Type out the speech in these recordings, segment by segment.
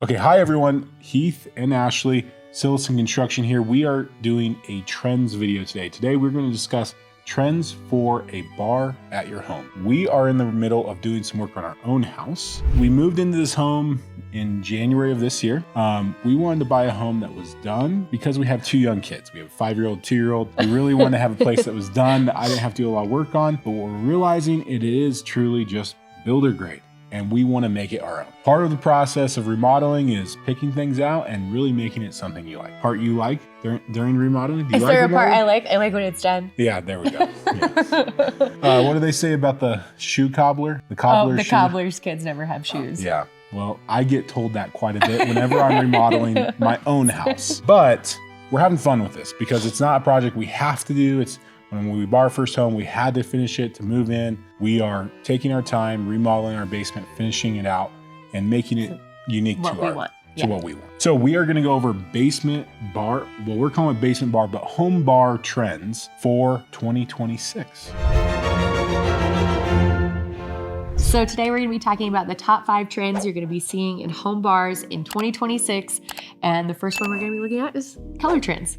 Okay, hi everyone. Heath and Ashleigh, Cillessen Construction here. We are doing a trends video today. Today we're going to discuss trends for a bar at your home. We are in the middle of doing some work on our own house. We moved into this home in January of this year. We wanted to buy a home that was done because we have two young kids. We have a 5-year-old, 2-year-old. We really wanted to have a place that was done that I didn't have to do a lot of work on, but we're realizing it is truly just builder grade, and we want to make it our own. Part of the process of remodeling is picking things out and really making it something you like. Part you like during remodeling? Is there a part I like? I like when it's done. Yeah, there we go. Yeah. What do they say about the shoe cobbler? The cobbler's shoe? Cobbler's kids never have shoes. Yeah. Well, I get told that quite a bit whenever I'm remodeling my own house. But we're having fun with this because it's not a project we have to do. It's when we bought our first home, we had to finish it to move in. We are taking our time, remodeling our basement, finishing it out, and making it unique to what we want. So we are gonna go over basement bar, well, we're calling it basement bar, but home bar trends for 2026. So today we're going to be talking about the top 5 trends you're going to be seeing in home bars in 2026. And the first one we're going to be looking at is color trends.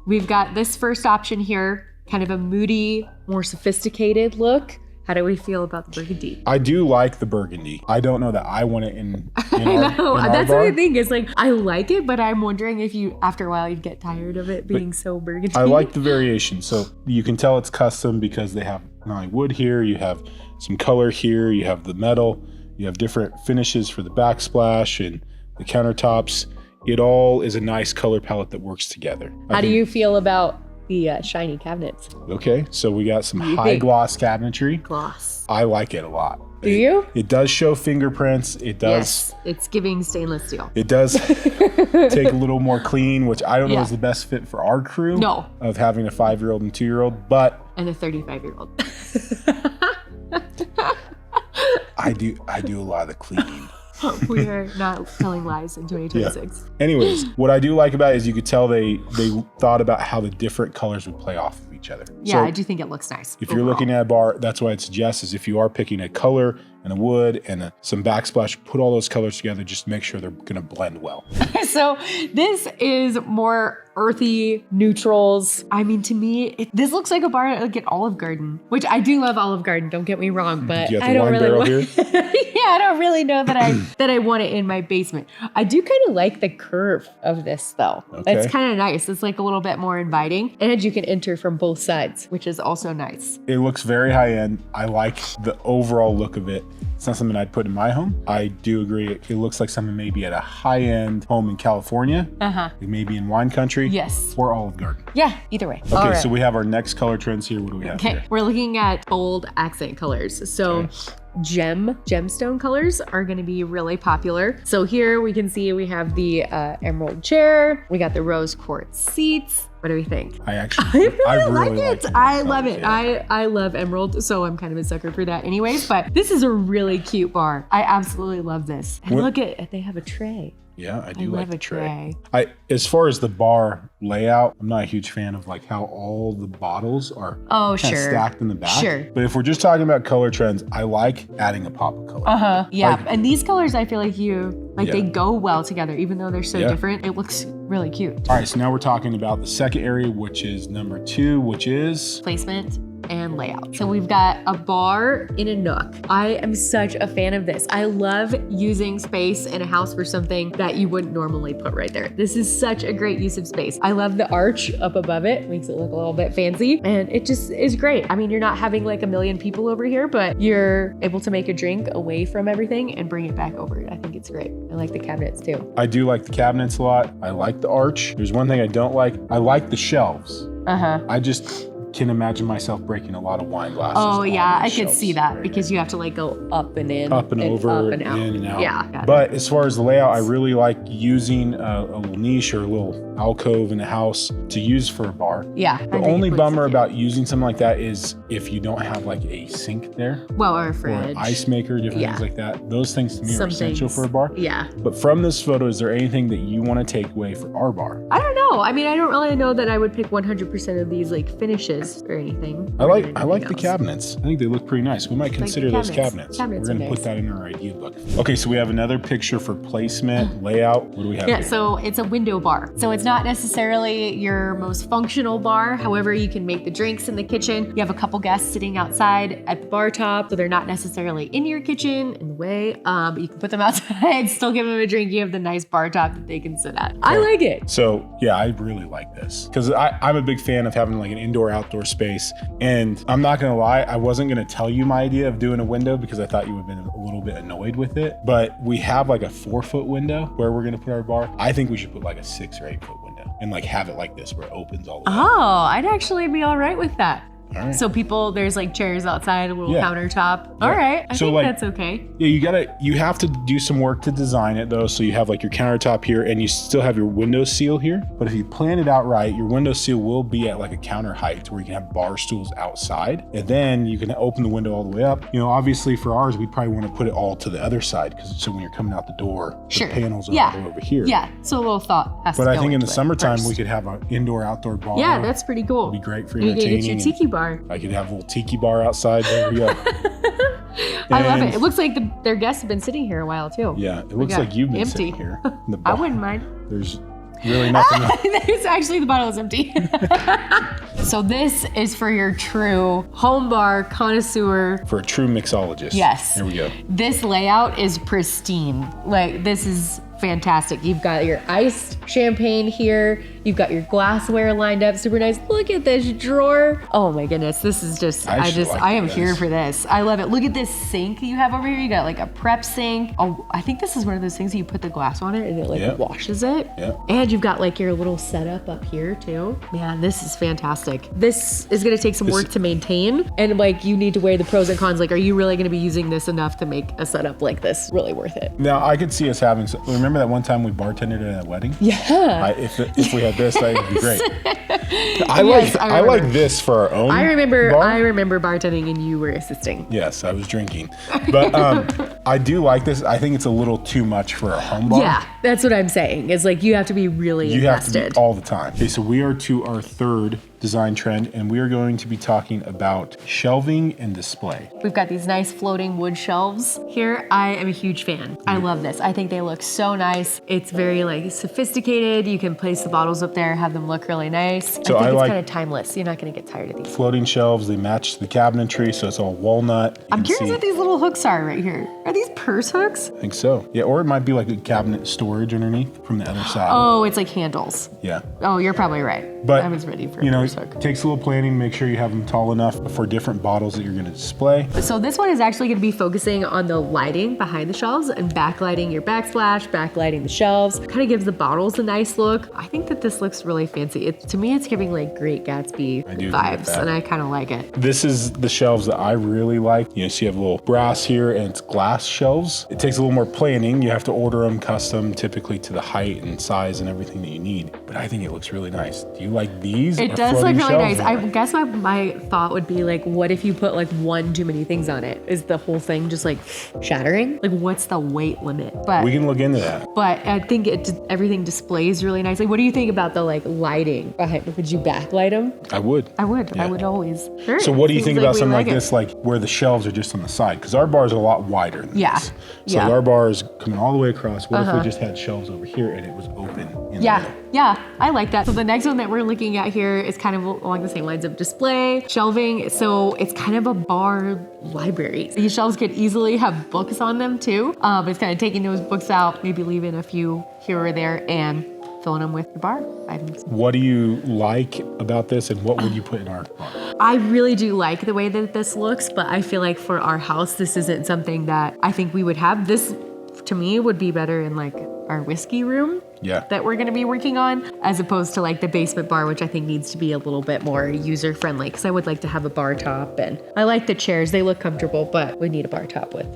We've got this first option here, kind of a moody, more sophisticated look. How do we feel about the burgundy? I do like the burgundy. I don't know that I want it in I know, that's the thing. Is like, I like it, but I'm wondering if you, after a while, you'd get tired of it being so burgundy. I like the variation. So you can tell it's custom because they have not only wood here, you have some color here, you have the metal, you have different finishes for the backsplash and the countertops. It all is a nice color palette that works together. How do you feel about the shiny cabinets? Okay, so we got some high gloss cabinetry. Gloss. I like it a lot. Do you? It does show fingerprints. It does. Yes, it's giving stainless steel. It does take a little more clean, which I don't know is the best fit for our crew. No. Of having a 5-year-old and 2-year-old, but. And a 35-year-old. I do a lot of the cleaning. We are not telling lies in 2026. Yeah. Anyways, what I do like about it is you could tell they thought about how the different colors would play off of each other. Yeah, so I do think it looks nice. If you're looking at a bar, that's what I'd suggest is if you are picking a color and a wood and some backsplash, put all those colors together, just make sure they're gonna blend well. So this is more earthy neutrals. I mean, to me, this looks like a bar like an Olive Garden, which I do love Olive Garden, don't get me wrong, but I don't really I don't really know that I want it in my basement. I do kind of like the curve of this though. Okay. It's kind of nice. It's like a little bit more inviting, and you can enter from both sides, which is also nice. It looks very high end. I like the overall look of it. It's not something I'd put in my home. I do agree. It looks like something maybe at a high-end home in California, maybe in wine country, yes, or Olive Garden. Yeah, either way. Okay, so we have our next color trends here. What do we have here? We're looking at bold accent colors. So gemstone colors are going to be really popular. So here we can see we have the emerald chair. We got the rose quartz seats. What do we think? I really like it. I love it. Yeah. I love emerald, so I'm kind of a sucker for that anyways, but this is a really cute bar. I absolutely love this. And look at, they have a tray. Yeah, I do like the tray. As far as the bar layout, I'm not a huge fan of like how all the bottles are stacked in the back. Sure. But if we're just talking about color trends, I like adding a pop of color. Yeah, and these colors I feel like they go well together, even though they're so different. It looks really cute. All right, so now we're talking about the second area, which is number 2, which is placement and layout. So we've got a bar in a nook. I am such a fan of this. I love using space in a house for something that you wouldn't normally put right there. This is such a great use of space. I love the arch up above it. Makes it look a little bit fancy, and it just is great. I mean, you're not having like a million people over here, but you're able to make a drink away from everything and bring it back over. I think it's great. I like the cabinets too. I do like the cabinets a lot. I like the arch. There's one thing I don't like. I like the shelves. I just can imagine myself breaking a lot of wine glasses. Oh yeah, I could see that because you have to like go up and in, up and over, up and out. in and out. Yeah. But as far as the layout, I really like using a little niche or a little alcove in the house to use for a bar. Yeah. The only bummer about using something like that is if you don't have like a sink there. Well, or a Or fridge. an ice maker, different things like that. Those things to me are essential for a bar. Yeah. But from this photo, is there anything that you want to take away for our bar? I don't know. I mean, I don't really know that I would pick 100% of these like finishes or anything. I like the cabinets. I think they look pretty nice. We might consider those cabinets. We're Cabinets going to are put nice. that in our idea book. Okay, so we have another picture for placement, layout. What do we have Yeah, here? so it's a window bar. So it's not necessarily your most functional bar. However, you can make the drinks in the kitchen. You have a couple guests sitting outside at the bar top, so they're not necessarily in your kitchen in the way. But you can put them outside, still give them a drink. You have the nice bar top that they can sit at. I like it. So yeah, I really like this because I'm a big fan of having like an indoor-outdoor space. And I'm not gonna lie, I wasn't gonna tell you my idea of doing a window because I thought you would have been a little bit annoyed with it. But we have like a 4-foot window where we're gonna put our bar. I think we should put like a 6 or 8-foot window and like have it like this where it opens all the way. Oh, I'd actually be all right with that. All right. So there's like chairs outside, a little Yeah. countertop. Yeah. All right, I So, think like- that's okay. Yeah, you have to do some work to design it though. So you have like your countertop here and you still have your window seal here. But if you plan it out right, your window seal will be at like a counter height where you can have bar stools outside. And then you can open the window all the way up. You know, obviously for ours, we'd probably want to put it all to the other side so when you're coming out the door, Sure. the panels are Yeah. all the way over here. Yeah, so a little thought has But to I go think in into the it summertime, first. we could have an indoor-outdoor bar. Yeah, that's pretty cool. It'd be great for You can entertaining. get your and tiki bar. I could have a little tiki bar outside. There we go. I love And- it. It looks like their guests have been sitting here a while too. Yeah, it looks got like you've been empty. sitting here. In the I bar. wouldn't mind. There's really nothing. It's actually the bottle is empty. So this is for your true home bar connoisseur. For a true mixologist. Yes. There we go. This layout is pristine. Like this is fantastic. You've got your iced champagne here. You've got your glassware lined up, super nice. Look at this drawer. Oh my goodness, this is just, I am here for this. I love it. Look at this sink you have over here. You got like a prep sink. Oh, I think this is one of those things that you put the glass on it and it like washes it. Yep. And you've got like your little setup up here too. Man, this is fantastic. This is gonna take some work to maintain, and like you need to weigh the pros and cons. Like, are you really gonna be using this enough to make a setup like this really worth it? Now I could see us having. Remember that one time we bartended at a wedding? Yeah. If we had this, that would be great. Yes, I I like remember. this for our own. I remember bar. bartending and you were assisting. Yes, I was drinking, but I do like this. I think it's a little too much for a home bar. Yeah, that's what I'm saying. It's like you have to be really You have to invested. be all the time. Okay, so we are to our third design trend, and we are going to be talking about shelving and display. We've got these nice floating wood shelves here. I am a huge fan. I love this. I think they look so nice. It's very like sophisticated. You can place the bottles up there, have them look really nice. So I I think it's like- kind of timeless. You're not going to get tired of these. Floating shelves, they match the cabinetry, so it's all walnut. You I'm can curious see- what these little hooks are right here. Are these purse hooks? I think so. Yeah, or it might be like a cabinet storage underneath from the other side. Oh, it's like handles. Yeah. Oh, you're probably right. But I was ready for you a know, purse hook. it takes a little planning. Make sure you have them tall enough for different bottles that you're going to display. So this one is actually going to be focusing on the lighting behind the shelves and backlighting your backsplash, backlighting the shelves. Kind of gives the bottles a nice look. I think that this looks really fancy. To me, it's giving like Great Gatsby I do agree with vibes, that. and I kind of like it. This is the shelves that I really like. You know, so you have a little brass here and it's glass shelves. It takes a little more planning. You have to order them custom, typically to the height and size and everything that you need. But I think it looks really nice. Do you like these? It or does look floating really shelves? nice. I guess my thought would be like, what if you put like one too many things on it? Is the whole thing just like shattering? Like, what's the weight limit? But We can look into that. But I think everything displays really nicely. What do you think about the like lighting behind? Would you backlight them? I would. I would. Yeah. I would always. So what do you think about something like it. this, like where the shelves are just on the side? Because our bar is a lot wider than Yeah. this. So Yeah. our bar is coming all the way across. What if we just had shelves over here and it was open? In the Yeah, middle? yeah, I like that. So the next one that we're looking at here is kind of along the same lines of display, shelving. So it's kind of a bar library. These shelves could easily have books on them too. It's kind of taking those books out, maybe leaving a few here or there and filling them with your bar items. What do you like about this and what would you put in our bar? I really do like the way that this looks, but I feel like for our house, this isn't something that I think we would have. This, to me, would be better in like our whiskey room. Yeah. That we're gonna be working on, as opposed to like the basement bar, which I think needs to be a little bit more user friendly, because I would like to have a bar top, and I like the chairs. They look comfortable, but we need a bar top with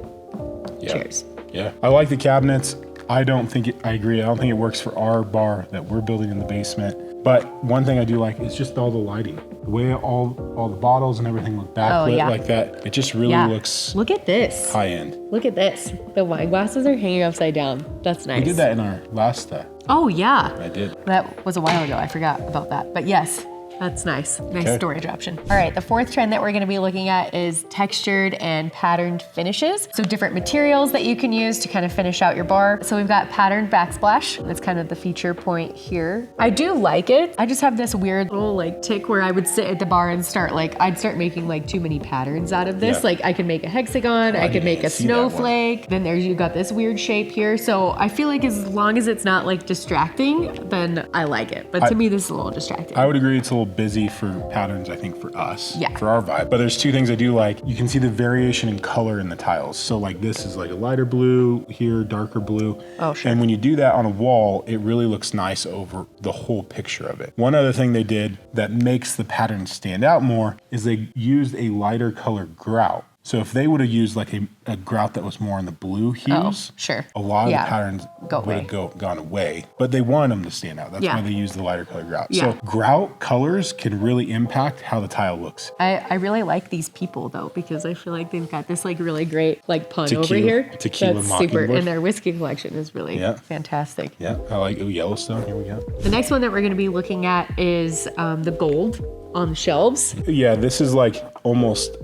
chairs. Yeah, I like the cabinets. I agree. I don't think it works for our bar that we're building in the basement. But one thing I do like is just all the lighting. The way all the bottles and everything look backlit like that. It just really looks Look at this. high end. Look at this. The wine glasses are hanging upside down. That's nice. We did that in our last Oh, yeah. I did. That was a while ago. I forgot about that. But yes, that's nice. Nice storage option. All right, the fourth trend that we're gonna be looking at is textured and patterned finishes. So different materials that you can use to kind of finish out your bar. So we've got patterned backsplash. That's kind of the feature point here. I do like it. I just have this weird little like tick where I would sit at the bar and I'd start making like too many patterns out of this. Like I could make a hexagon, I could make a snowflake. Then you got this weird shape here. So I feel like as long as it's not like distracting, then I like it. But to me, this is a little distracting. I would agree it's a little busy for patterns, I think, for us, Yeah. for our vibe. But there's two things I do like. You can see the variation in color in the tiles. So like this is like a lighter blue, here darker blue. Oh, sure. And when you do that on a wall, it really looks nice over the whole picture of it. One other thing they did that makes the pattern stand out more is they used a lighter color grout. So if they would have used like a grout that was more in the blue hues, a lot of the patterns would have gone away. But they wanted them to stand out. That's why they used the lighter color grout. So grout colors can really impact how the tile looks. I really like these people though, because I feel like they've got this like really great like pun over here. Tequila That's super, Mockingbird. and their whiskey collection is really fantastic. Yeah, I like Yellowstone. Here we go. The next one that we're going to be looking at is the gold on the shelves. Yeah, this is like almost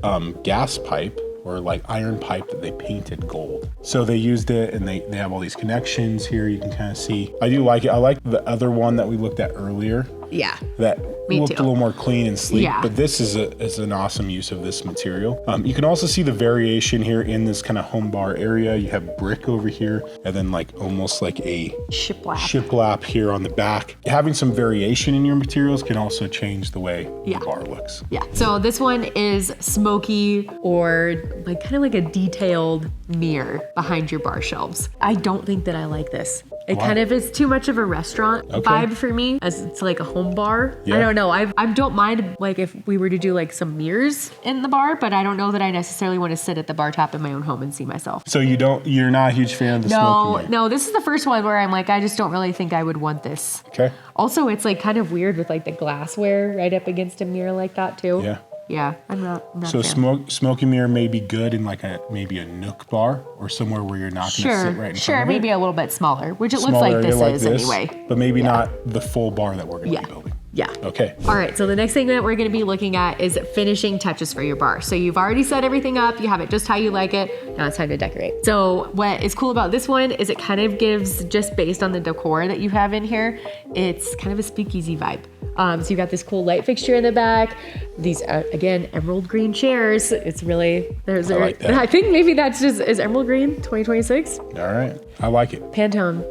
gas pipe or like iron pipe that they painted gold. So they used it and they have all these connections here. You can kind of see. I do like it. I like the other one that we looked at earlier. Yeah. That looked a little more clean and sleek, but this is an awesome use of this material. You can also see the variation here in this kind of home bar area. You have brick over here and then like almost like a shiplap here on the back. Having some variation in your materials can also change the way the bar looks. Yeah. So this one is smoky or like kind of like a detailed mirror behind your bar shelves. I don't think that I like this. It kind of is too much of a restaurant vibe for me, as it's like a home bar. I don't know. I don't mind like if we were to do like some mirrors in the bar, but I don't know that I necessarily want to sit at the bar top in my own home and see myself. So you're not a huge fan of the smoky mirror? No, this is the first one where I'm like, I just don't really think I would want this. Okay. Also, it's like kind of weird with like the glassware right up against a mirror like that too. Yeah. Yeah, I'm not so smoky mirror may be good in like maybe a nook bar or somewhere where you're not going to sit right in front of it. Sure, maybe a little bit smaller, which it looks like this is anyway. But maybe not the full bar that we're going to be building. Yeah. Okay. All right, so the next thing that we're going to be looking at is finishing touches for your bar. So you've already set everything up, you have it just how you like it, now it's time to decorate. So what is cool about this one is it kind of gives, just based on the decor that you have in here, it's kind of a speakeasy vibe. So you've got this cool light fixture in the back, these, again, emerald green chairs. It's really, I like that. I think maybe that's just, is emerald green 2026? All right, I like it. Pantone,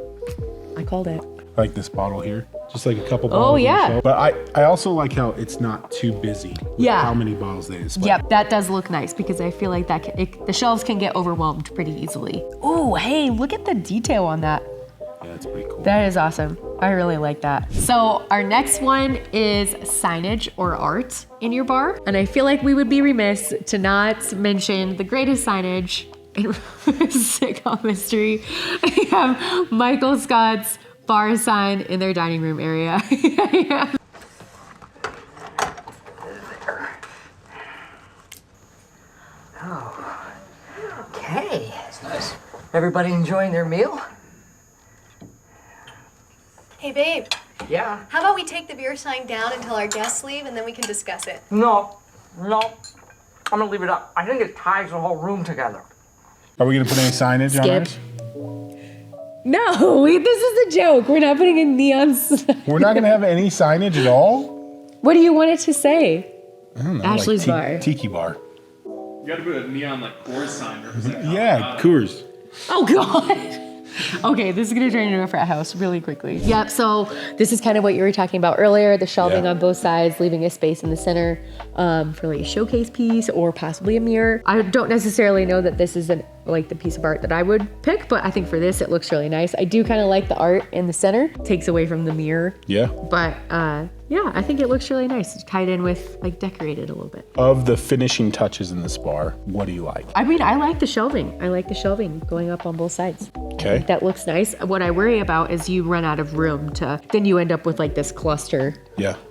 I called it. I like this bottle here. Just like a couple bottles. Oh, yeah. But I also like how it's not too busy with how many bottles they display. Yep, that does look nice because I feel like the shelves can get overwhelmed pretty easily. Oh, hey, look at the detail on that. Yeah, that's pretty cool. That is awesome. I really like that. So our next one is signage or art in your bar. And I feel like we would be remiss to not mention the greatest signage in sitcom history. I have Michael Scott's bar sign in their dining room area. There. Oh, okay. That's nice. Everybody enjoying their meal? Hey, babe. Yeah. How about we take the beer sign down until our guests leave and then we can discuss it? No. I'm gonna leave it up. I think it ties the whole room together. Are we gonna put any signage on ours? No, this is a joke. We're not putting in neon sign. We're not gonna have any signage at all? What do you want it to say? I don't know. Ashleigh's bar. Tiki bar. You gotta put a neon like Coors sign representing. Yeah, Coors. Oh God. Okay, this is gonna turn into a frat house really quickly. Yep, so this is kind of what you were talking about earlier, the shelving on both sides, leaving a space in the center for like a showcase piece or possibly a mirror. I don't necessarily know that this is like the piece of art that I would pick, but I think for this, it looks really nice. I do kind of like the art in the center. Takes away from the mirror. Yeah. But yeah, I think it looks really nice. It's tied in with like decorated a little bit. Of the finishing touches in this bar, what do you like? I mean, I like the shelving. I like the shelving going up on both sides. Okay. That looks nice. What I worry about is you run out of room then you end up with like this cluster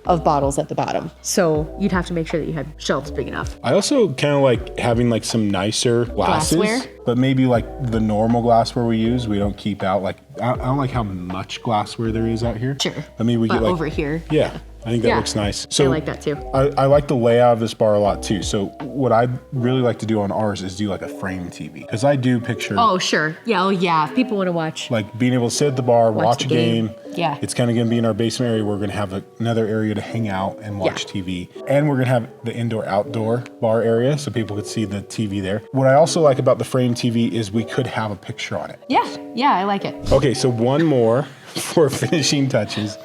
of bottles at the bottom. So you'd have to make sure that you had shelves big enough. I also kind of like having like some nicer glasses, Glassware? But maybe like the normal glassware we use, we don't keep out like, I don't like how much glassware there is out here. Sure. But maybe we But get like over here. Yeah. I think that looks nice. So I like that too. I like the layout of this bar a lot too. So what I'd really like to do on ours is do like a frame TV. Because I do picture Oh, sure. Yeah. Oh, yeah. If people want to watch. like being able to sit at the bar, watch a the game. game. Yeah. It's kind of going to be in our basement area. We're going to have another area to hang out and watch TV. And we're going to have the indoor-outdoor bar area so people could see the TV there. What I also like about the frame TV is we could have a picture on it. Yeah. Yeah. I like it. Okay, so one more for finishing touches.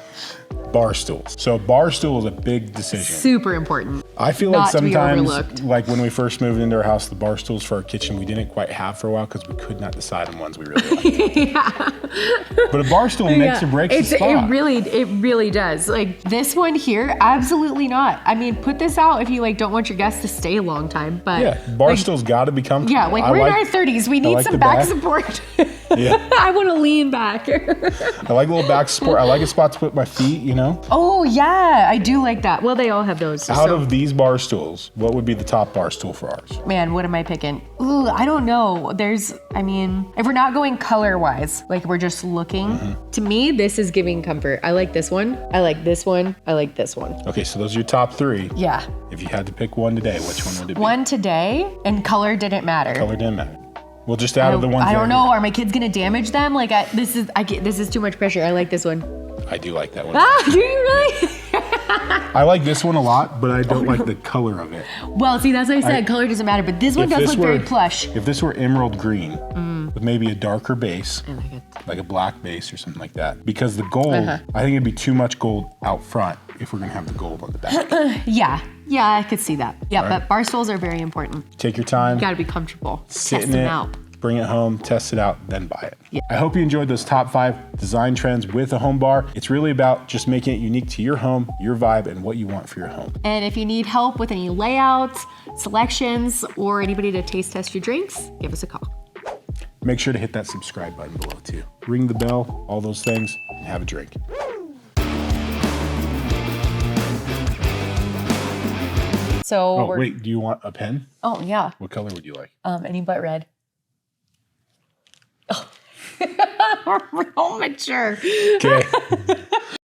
Bar stools. So bar stool is a big decision. Super important. I feel like Not to be sometimes, overlooked. like when we first moved into our house, the bar stools for our kitchen we didn't quite have for a while because we could not decide on ones we really liked. But a bar stool makes or breaks the spot. It really does. Like this one here, absolutely not. I mean, put this out if you like don't want your guests to stay a long time. But Yeah, bar stool's got to be comfortable. yeah, like we're in our 30s. We need like some the back back. support. Yeah. I want to lean back. I like a little back support. I like a spot to put my feet, you know? Oh yeah, I do like that. Well, they all have those. Out so. of these bar stools, what would be the top bar stool for ours? Man, what am I picking? Ooh, I don't know. I mean, if we're not going color-wise, like we're just looking, to me, this is giving comfort. I like this one. I like this one. I like this one. Okay, so those are your top three. Yeah. If you had to pick one today, which one would it be? One today, and color didn't matter. Color didn't matter. Well, just out of the ones I don't that know. Are my kids gonna damage them? Like, this is too much pressure. I like this one. I do like that one. Ah, do you really? I like this one a lot, but I don't like the color of it. Well, see, that's what I said. Color doesn't matter, but this one does look very plush. If this were emerald green with maybe a darker base, I like it. like a black base or something like that, because the gold, I think it'd be too much gold out front if we're gonna have the gold on the back. Yeah, I could see that. Yeah, Right. but bar stools are very important. Take your time, You gotta be comfortable. sit Test in them it, out. bring it home, test it out, then buy it. Yeah. I hope you enjoyed those top 5 design trends with a home bar. It's really about just making it unique to your home, your vibe, and what you want for your home. And if you need help with any layouts, selections, or anybody to taste test your drinks, give us a call. Make sure to hit that subscribe button below too. Ring the bell, all those things, and have a drink. So Oh, wait, do you want a pen? Oh yeah. What color would you like? Any but red. Oh. We're real mature. Okay.